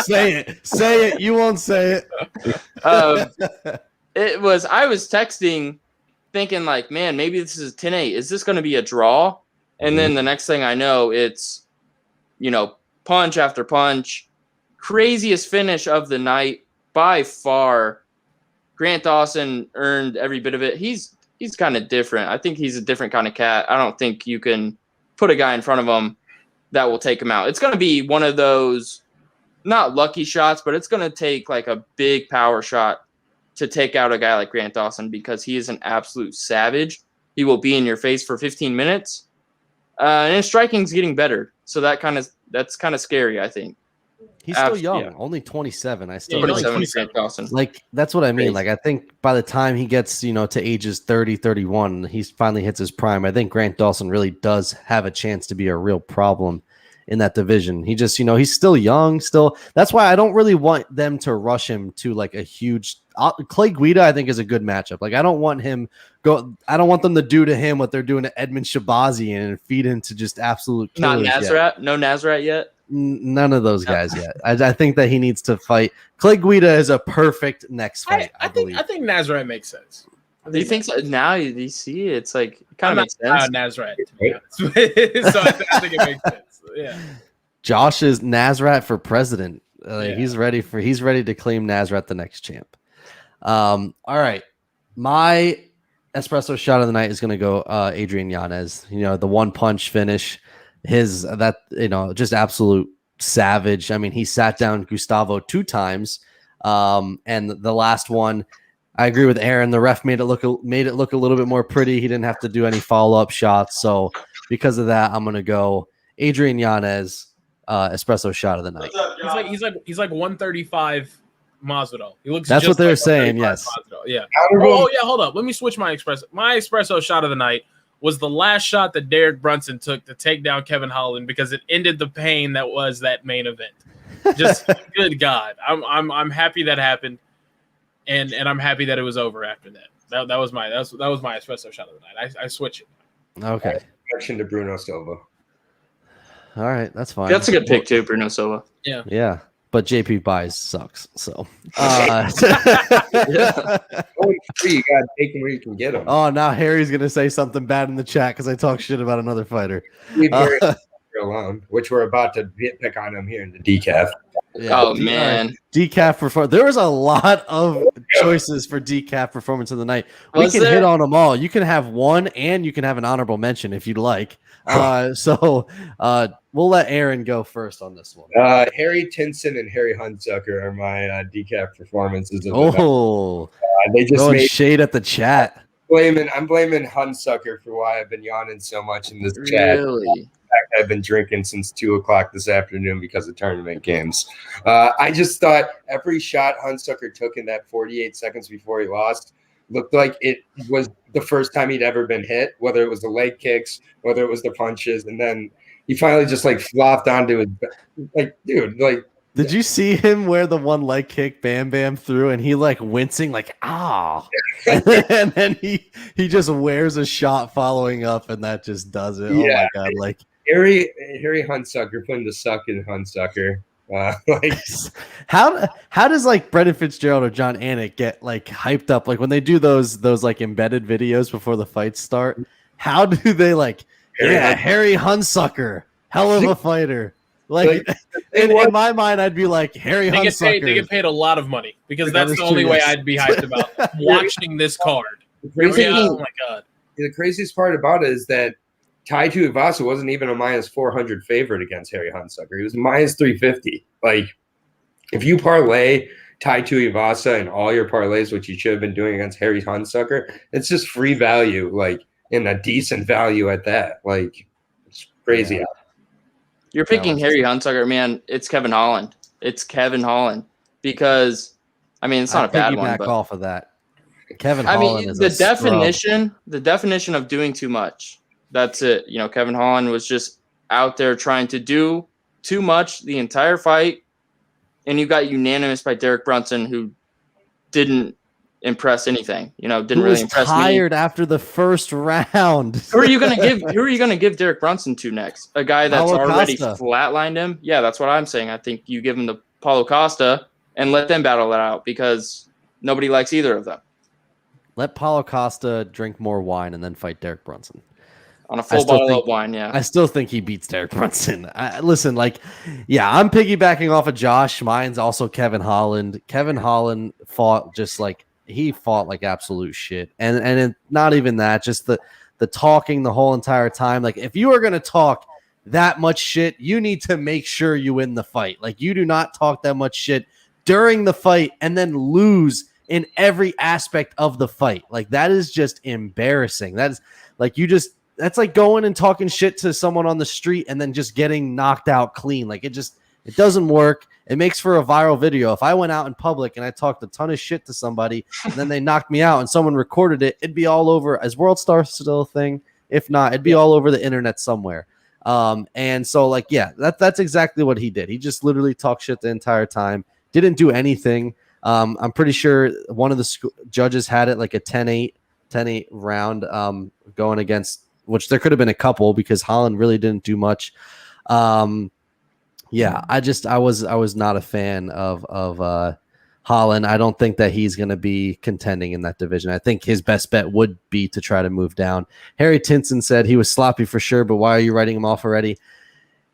say it. You won't say it. I was texting thinking like, man, maybe this is 10-8. Is this going to be a draw? And then the next thing I know, it's, punch after punch. Craziest finish of the night by far. Grant Dawson earned every bit of it. He's kind of different. I think he's a different kind of cat. I don't think you can put a guy in front of him that will take him out. It's going to be one of those, not lucky shots, but it's going to take like a big power shot to take out a guy like Grant Dawson because he is an absolute savage. He will be in your face for 15 minutes. And his striking's getting better. So that's kind of scary, I think. He's still young, only 27. I still 27 Dawson. Like that's what I mean. Crazy. Like I think by the time he gets, to ages 30, 31, he finally hits his prime. I think Grant Dawson really does have a chance to be a real problem in that division. He just, he's still young, still. That's why I don't really want them to rush him to like a huge Clay Guida, I think is a good matchup. Like I don't want them to do to him what they're doing to Edmund Shabazian and feed into just absolute killers. Not Montserrat? No Montserrat yet? None of those guys yet. I think that he needs to fight. Clay Guida is a perfect next fight. I think Montserrat makes sense. Do you think so? Now you see it's like it kind of makes sense. Montserrat, to be honest. So I think it makes sense. Yeah. Josh is Montserrat for president. He's ready to claim Montserrat the next champ. All right. My espresso shot of the night is going to go Adrian Yanez. The one punch finish. Just absolute savage. I mean, he sat down Gustavo 2 times. And the last one, I agree with Aaron. The ref made it look a little bit more pretty. He didn't have to do any follow-up shots. So because of that, I'm going to go Adrian Yanez, espresso shot of the night. He's like 135 Masvidal. He looks. That's just what they're like saying. Yes. Masvidal. Yeah. Oh yeah. Hold up. Let me switch my espresso. My espresso shot of the night was the last shot that Derek Brunson took to take down Kevin Holland because it ended the pain that was that main event. Just good God. I'm happy that happened. And I'm happy that it was over after that. That was my espresso shot of the night. I switch it. Okay. Action to Bruno Silva. All right, that's fine. That's a good pick too, Bruno Silva. Yeah. Yeah. But JP buys sucks. So Only 3, you gotta take them where you can get them. Oh, now Harry's gonna say something bad in the chat because I talk shit about another fighter. Leave Harry alone, which we're about to pick on him here in the decaf. Yeah, man. Decaf performance. There was a lot of choices for decaf performance of the night. We Was can there? hit on them all. You can have one and you can have an honorable mention if you'd like. So we'll let Aaron go first on this one. Harry Tinson and Harry Hunsucker are my decaf performances. Oh, they just throwing made shade at the chat. I'm blaming Hunsucker for why I've been yawning so much in this chat. Really? I've been drinking since 2:00 this afternoon because of tournament games. I just thought every shot Hunsucker took in that 48 seconds before he lost looked like it was the first time he'd ever been hit, whether it was the leg kicks, whether it was the punches, and then he finally just like flopped onto his Did you see him wear the one leg kick Bam Bam through and he like wincing like and then he just wears a shot following up and that just does it. Yeah. Oh my god, like Harry Hunsucker putting the suck in Hunsucker. How does like Brendan Fitzgerald or John Anik get like hyped up like when they do those like embedded videos before the fights start? How do they like Harry Hunsucker, hell of a fighter? Like in my mind, I'd be like Harry Hunsucker. They get paid a lot of money because that's the only way I'd be hyped about watching this card. Oh my god! The craziest part about it is that Tai Tuivasa wasn't even a minus 400 favorite against Harry Hunsucker. He was minus 350. Like, if you parlay Tai Tuivasa in all your parlays, which you should have been doing against Harry Hunsucker, it's just free value, like, and a decent value at that. Like, it's crazy. Yeah. You're picking Harry Hunsucker, man. It's Kevin Holland. It's Kevin Holland because, I mean, it's not a bad one. Back but off of that. Kevin Holland is the definition of doing too much. That's it. You know, Kevin Holland was just out there trying to do too much the entire fight, and you got unanimous by Derek Brunson, who didn't impress anything. You know, didn't really impress me. Tired after the first round. Who are you gonna give Derek Brunson to next? A guy that's already flatlined him? Yeah, that's what I'm saying. I think you give him the Paulo Costa and let them battle it out because nobody likes either of them. Let Paulo Costa drink more wine and then fight Derek Brunson. On a full bottle of wine, yeah. I still think he beats Derek Brunson. Listen, I'm piggybacking off of Josh. Mine's also Kevin Holland. Kevin Holland fought like absolute shit. And not even that, just the talking the whole entire time. Like, if you are going to talk that much shit, you need to make sure you win the fight. Like, you do not talk that much shit during the fight and then lose in every aspect of the fight. Like, that is just embarrassing. That is like, that's like going and talking shit to someone on the street and then just getting knocked out clean. Like, it doesn't work. It makes for a viral video. If I went out in public and I talked a ton of shit to somebody and then they knocked me out and someone recorded it, it'd be all over. Is World Star still a thing? If not, it'd be all over the internet somewhere. And so, like, yeah, that's exactly what he did. He just literally talked shit the entire time. Didn't do anything. I'm pretty sure one of the judges had it like a 10-8 round going against, which there could have been a couple because Holland really didn't do much. Yeah, I was not a fan of Holland. I don't think that he's going to be contending in that division. I think his best bet would be to try to move down. Harry Tinson said he was sloppy for sure, but why are you writing him off already?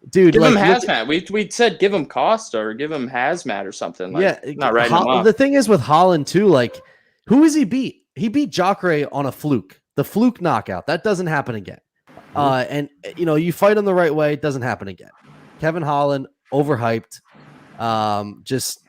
Dude, give him hazmat. We said give him Costa or give him hazmat or something. Like, yeah, not writing him off. The thing is with Holland too, like, who is he beat? He beat Jacare on a fluke. The fluke knockout. That doesn't happen again. And you fight him the right way, it doesn't happen again. Kevin Holland, overhyped.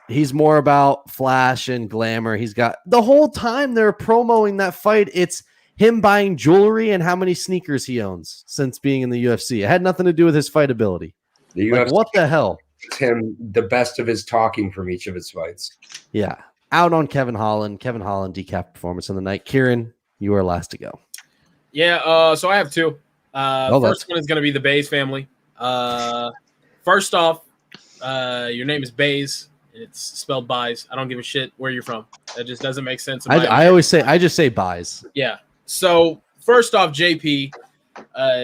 He's more about flash and glamour. He's got the whole time they're promoting that fight. It's him buying jewelry and how many sneakers he owns since being in the UFC. It had nothing to do with his fight ability. What the hell? It's him the best of his talking from each of his fights. Yeah. Out on Kevin Holland. Kevin Holland decaf performance of the night. Kieran, you are last to go. Yeah, so I have two. First one is going to be the Bays family. First off, your name is Bays. It's spelled Buys. I don't give a shit where you're from. That just doesn't make sense. I just say Buys. Yeah. So first off, JP,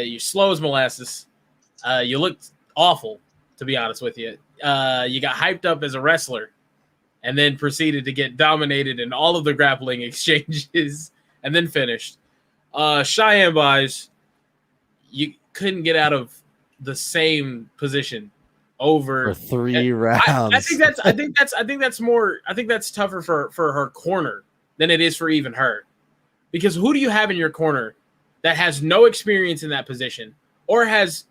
you're slow as molasses. You looked awful, to be honest with you. You got hyped up as a wrestler and then proceeded to get dominated in all of the grappling exchanges and then finished. Cheyenne Buys, you couldn't get out of the same position over for 3 rounds. I think that's tougher for her corner than it is for even her. Because who do you have in your corner that has no experience in that position or has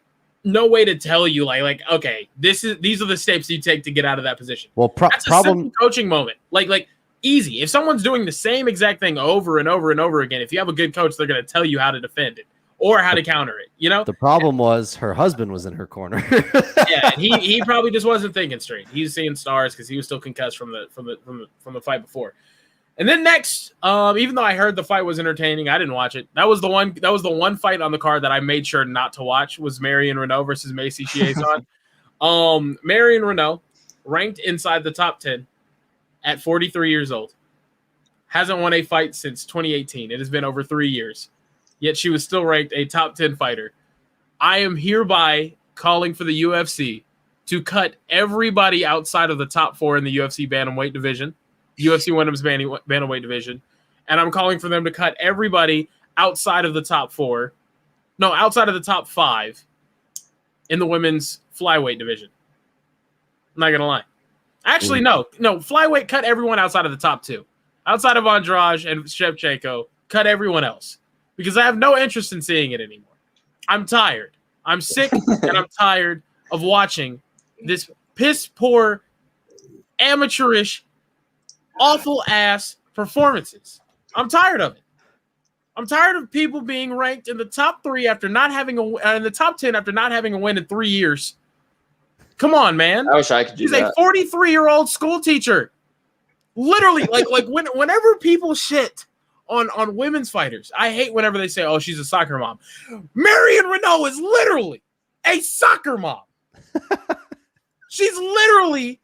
no way to tell you like okay, these are the steps you take to get out of that position? Well, that's a simple coaching moment. Like easy. If someone's doing the same exact thing over and over and over again, if you have a good coach, they're going to tell you how to defend it or how to counter it. The problem was her husband was in her corner. Yeah, and he probably just wasn't thinking straight. He was seeing stars because he was still concussed from the fight before. And then next, even though I heard the fight was entertaining, I didn't watch it. That was the one fight on the card that I made sure not to watch was Marion Renault versus Macy Chiasson. Marion Renault, ranked inside the top 10 at 43 years old, hasn't won a fight since 2018. It has been over 3 years. Yet she was still ranked a top 10 fighter. I am hereby calling for the UFC to cut everybody outside of the top 4 in the UFC bantamweight division, UFC women's bantamweight division, and I'm calling for them to cut everybody outside of the top 4, outside of the top 5 in the women's flyweight division. I'm not gonna lie. Actually, no, flyweight, cut everyone outside of the top 2, outside of Andrade and Shevchenko, cut everyone else. Because I have no interest in seeing it anymore. I'm tired. I'm sick and I'm tired of watching this piss poor, amateurish, awful ass performances. I'm tired of it. I'm tired of people being ranked in the top 3 after not having in the top 10 after not having a win in 3 years. Come on, man. I wish I could do that. He's a 43-year-old school teacher. Literally, whenever people shit on women's fighters, I hate whenever they say, "Oh, she's a soccer mom." Marion Renault is literally a soccer mom. She's literally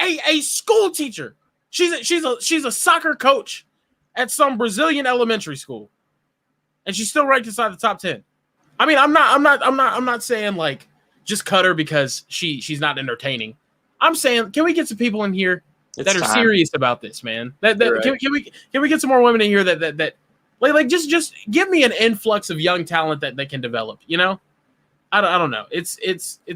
a school teacher. She's a soccer coach at some Brazilian elementary school, and she's still ranked inside the top 10. I mean, I'm not saying like just cut her because she's not entertaining. I'm saying, can we get some people in here that are serious about this, man. That Right. can we get some more women in here that like just give me an influx of young talent that can develop. You know, I don't know. It's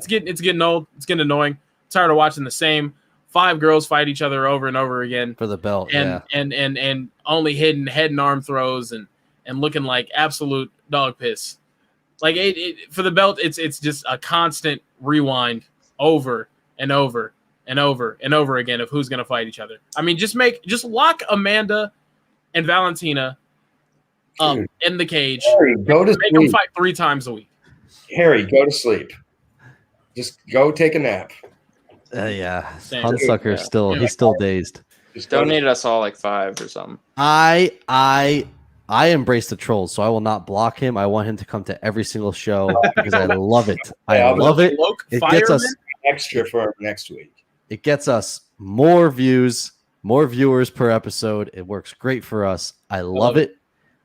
getting old. It's getting annoying. I'm tired of watching the same 5 girls fight each other over and over again for the belt, and only hitting head and arm throws and looking like absolute dog piss. Like for the belt, it's just a constant rewind over and over and over and over again of who's going to fight each other. I mean, just lock Amanda and Valentina up in the cage. Harry, go to make sleep. them fight 3 times a week. Harry, go to sleep. Just go take a nap. Yeah. Same. Hunsucker he's still dazed. Just go to Donate us all like 5 or something. I embrace the trolls, so I will not block him. I want him to come to every single show because I love it. I love it. It gets us extra for next week. It gets us more views, more viewers per episode. It works great for us. I love it.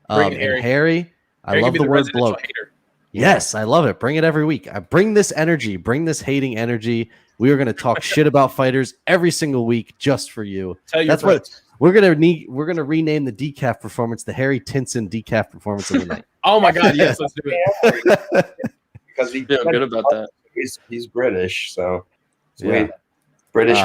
Bring it, And Harry. Harry, I love the word bloke. Hater. Yes, I love it. Bring it every week. I bring this energy, bring this hating energy. We are going to talk shit about fighters every single week just for you. That's what we're going to rename the decaf performance the Harry Tinson decaf performance of the night. Oh my God, yes, let's do it. Because he Feel good about that. He's British, so Yeah. British.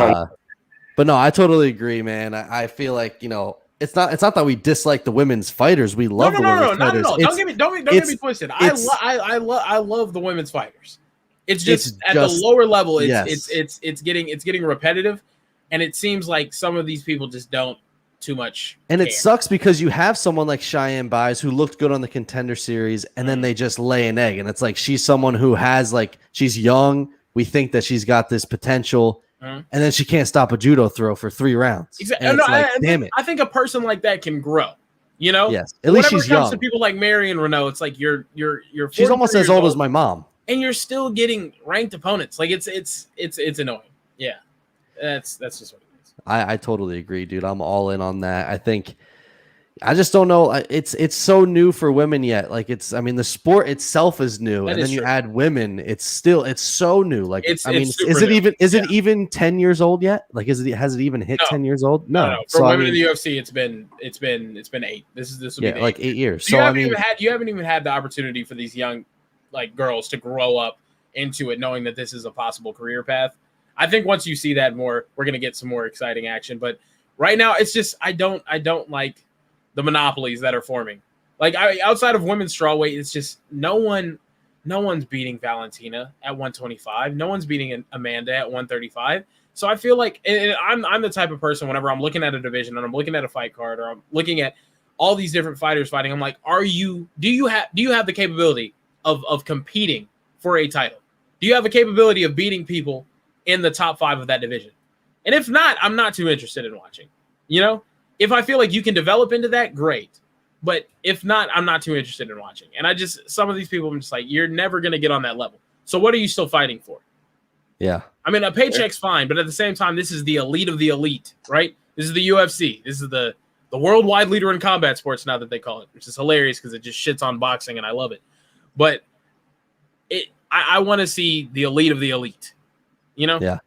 But no, I totally agree, man. I feel like, you know, it's not that we dislike the women's fighters. We love the women's not fighters. at all. Don't get me twisted. I love the women's fighters. It's just at the lower level. It's getting repetitive, and it seems like some of these people just don't too much. And it sucks because you have someone like Cheyenne Buys who looked good on the Contender Series, and then they just lay an egg. And it's like she's someone who has she's young. We think that she's got this potential, and then she can't stop a judo throw for 3 rounds. Exactly. No, damn it. I think a person like that can grow. You know, yes. At least she's young. Comes to people like Mary and Renault, it's like you're. She's almost as old as my mom, and you're still getting ranked opponents. Like it's annoying. Yeah, that's just what it is. I totally agree, dude. I'm all in on that. I just don't know. It's so new for women yet. The sport itself is new, and then you add women. It's so new. Is it even 10 years old yet? Has it even hit 10 years old? No. For women in the UFC, it's been 8. This will be 8 years. So you haven't even had the opportunity for these young girls to grow up into it, knowing that this is a possible career path. I think once you see that more, we're gonna get some more exciting action. But right now, it's just I don't like the monopolies that are forming. Outside of women's strawweight, it's just no one's beating Valentina at 125. No one's beating Amanda at 135. So I feel like I'm the type of person, whenever I'm looking at a division and I'm looking at a fight card or I'm looking at all these different fighters fighting, I'm like, do you have the capability of competing for a title? Do you have a capability of beating people in the top 5 of that division? And if not, I'm not too interested in watching. You know, if I feel like you can develop into that, great. But if not, I'm not too interested in watching. And some of these people, I'm just like, you're never going to get on that level. So what are you still fighting for? Yeah. I mean, a paycheck's fine, but at the same time, this is the elite of the elite, right? This is the UFC. This is the worldwide leader in combat sports now that they call it, which is hilarious because it just shits on boxing and I love it. But I want to see the elite of the elite. You know? Yeah.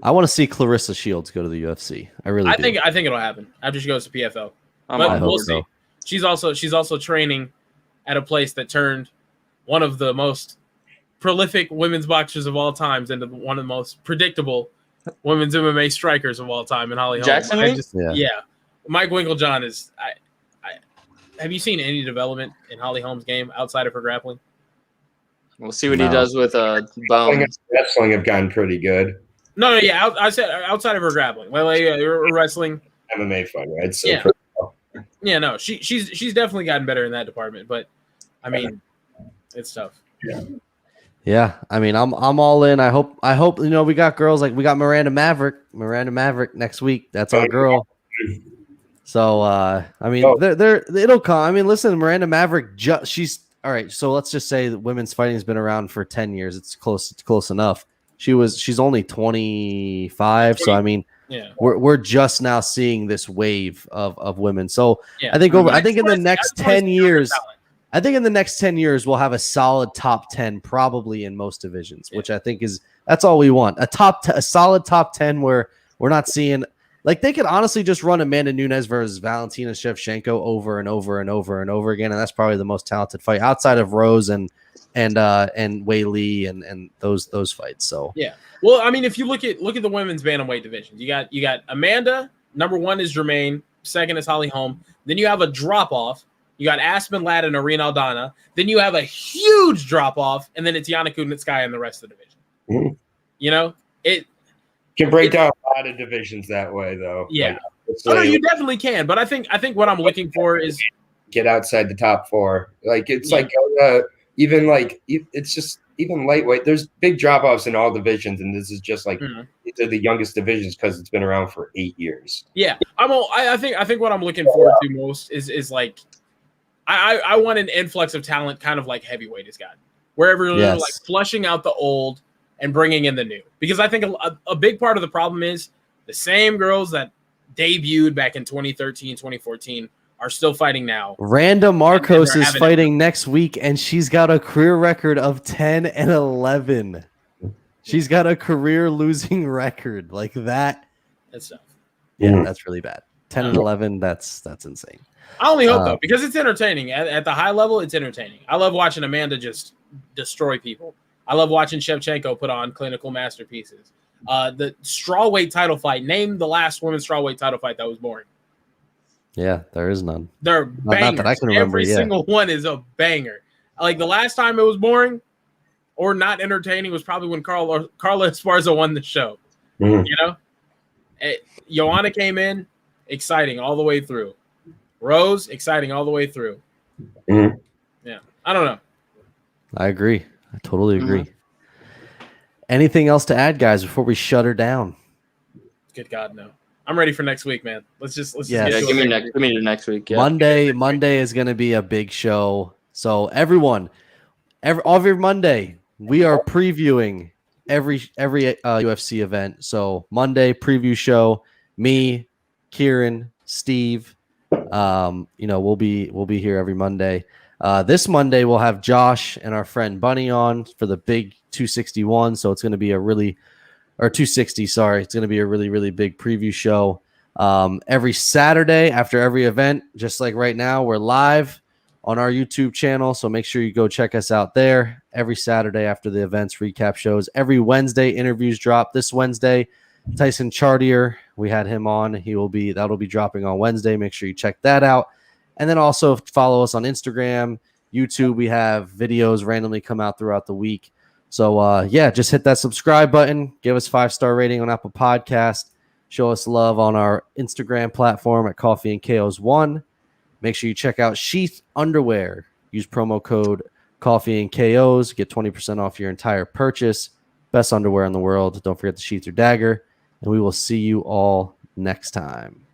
I want to see Clarissa Shields go to the UFC. I think it'll happen after she goes to PFL. But we'll see. She's also training at a place that turned one of the most prolific women's boxers of all times into one of the most predictable women's MMA strikers of all time in Holly Holm. Jackson? Yeah. Mike Winklejohn is. Have you seen any development in Holly Holm's game outside of her grappling? We'll see what he does with Bones. Wrestling have gotten pretty good. No, yeah. I said outside of her grappling. Wrestling. MMA fighter, I'd say. Yeah. Yeah, no, she's definitely gotten better in that department, but I mean, it's tough. Yeah, I mean, I'm all in. I hope we got girls we got Miranda Maverick next week. That's our girl. So I mean, it'll come. I mean, listen, Miranda Maverick, she's all right. So let's just say that women's fighting has been around for 10 years. It's close enough. She's only 25, so I mean. Yeah, we're just now seeing this wave of women. So I think in the next 10 years, we'll have a solid top 10 probably in most divisions, which I think that's all we want. A solid top 10 where we're not seeing Like they could honestly just run Amanda Nunes versus Valentina Shevchenko over and over and over and over again, and that's probably the most talented fight outside of Rose and Wei Li and those fights. So yeah. Well, I mean, if you look at the women's bantamweight divisions, you got Amanda. Number 1 is Germaine. Second is Holly Holm. Then you have a drop off. You got Aspen Ladd and Irene Aldana. Then you have a huge drop off, and then it's Yana Kunitskaya and the rest of the division. Mhm. You know, it can break down a lot of divisions that way, though. Yeah. Like, no, you definitely can. But I think what I'm looking for is get outside the top 4. Like it's like even like it's just even lightweight. There's big drop offs in all divisions, and this is just like these are the youngest divisions because it's been around for 8 years. Yeah, I think what I'm looking forward to most is like I want an influx of talent, kind of like heavyweight has gotten, wherever they're like flushing out the old and bringing in the new. Because I think a big part of the problem is the same girls that debuted back in 2013, 2014 are still fighting now. Randa Marcos is fighting next week, and she's got a career record of 10-11. She's got a career losing record like that. That's tough. Yeah, that's really bad. 10-11. That's insane. I only hope though, because it's entertaining. At the high level, it's entertaining. I love watching Amanda just destroy people. I love watching Shevchenko put on clinical masterpieces. The strawweight title fight. Name the last women's strawweight title fight that was boring. Yeah, there is none. They're bangers. Not that I can remember. Every single one is a banger. Like the last time it was boring or not entertaining was probably when Carla Esparza won the show. You know, Joanna came in, exciting all the way through. Rose, exciting all the way through. Yeah, I don't know. I agree. I totally agree. Anything else to add, guys, before we shut her down? Good God, no. I'm ready for next week, man. Let's just give me the next week. Yeah. Monday is going to be a big show. So every Monday, we are previewing every UFC event. So Monday preview show, me, Kieran, Steve. We'll be here every Monday. This Monday we'll have Josh and our friend Bunny on for the big 261. So it's going to be 260. Sorry, it's going to be a really, really big preview show. Every Saturday after every event, just like right now, we're live on our YouTube channel. So make sure you go check us out there. Every Saturday after the events, recap shows. Every Wednesday, interviews drop. This Wednesday, Tyson Chartier, we had him on. That'll be dropping on Wednesday. Make sure you check that out. And then also follow us on Instagram, YouTube. We have videos randomly come out throughout the week. So just hit that subscribe button. Give us 5-star rating on Apple Podcast. Show us love on our Instagram platform at Coffee N KOs 1. Make sure you check out Sheath Underwear. Use promo code Coffee N KOs. Get 20% off your entire purchase. Best underwear in the world. Don't forget the sheath or dagger. And we will see you all next time.